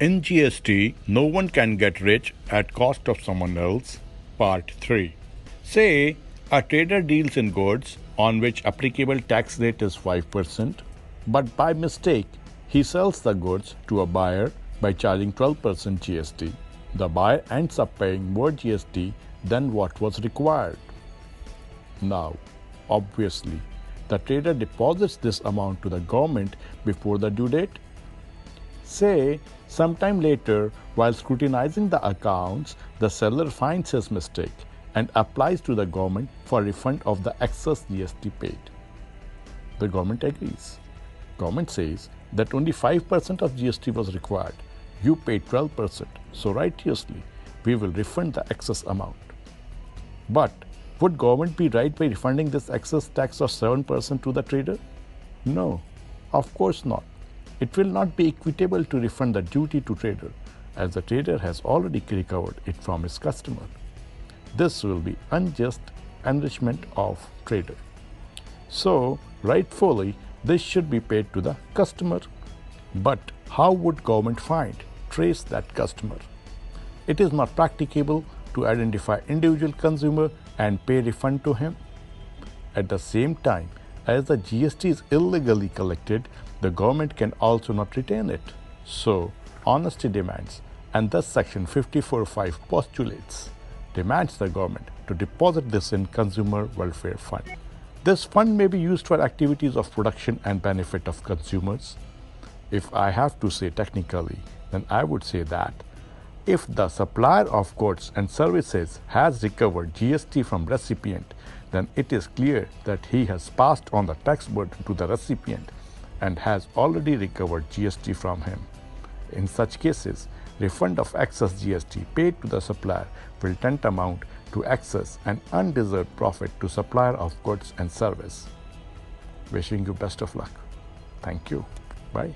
In GST, no one can get rich at cost of someone else. Part 3. Say a trader deals in goods on which applicable tax rate is 5%, but by mistake he sells the goods to a buyer by charging 12% GST. The buyer ends up paying more GST than what was required. Now, obviously, the trader deposits this amount to the government before the due date. Say, sometime later, while scrutinizing the accounts, the seller finds his mistake and applies to the government for refund of the excess GST paid. The government agrees. Government says that only 5% of GST was required. You paid 12%, so righteously, we will refund the excess amount. But would government be right by refunding this excess tax of 7% to the trader? No, of course not. It will not be equitable to refund the duty to trader, as the trader has already recovered it from his customer. This will be unjust enrichment of trader. So, rightfully, this should be paid to the customer. But how would government find, trace that customer? It is not practicable to identify individual consumer and pay refund to him. At the same time, as the GST is illegally collected, the government can also not retain it. So, honesty demands, and thus Section 54(5) postulates, demands the government to deposit this in Consumer Welfare Fund. This fund may be used for activities of production and benefit of consumers. If I have to say technically, then I would say that if the supplier of goods and services has recovered GST from recipient, then it is clear that he has passed on the tax burden to the recipient and has already recovered GST from him. In such cases, refund of excess GST paid to the supplier will tend amount to excess and undeserved profit to supplier of goods and service. Wishing you best of luck. Thank you. Bye.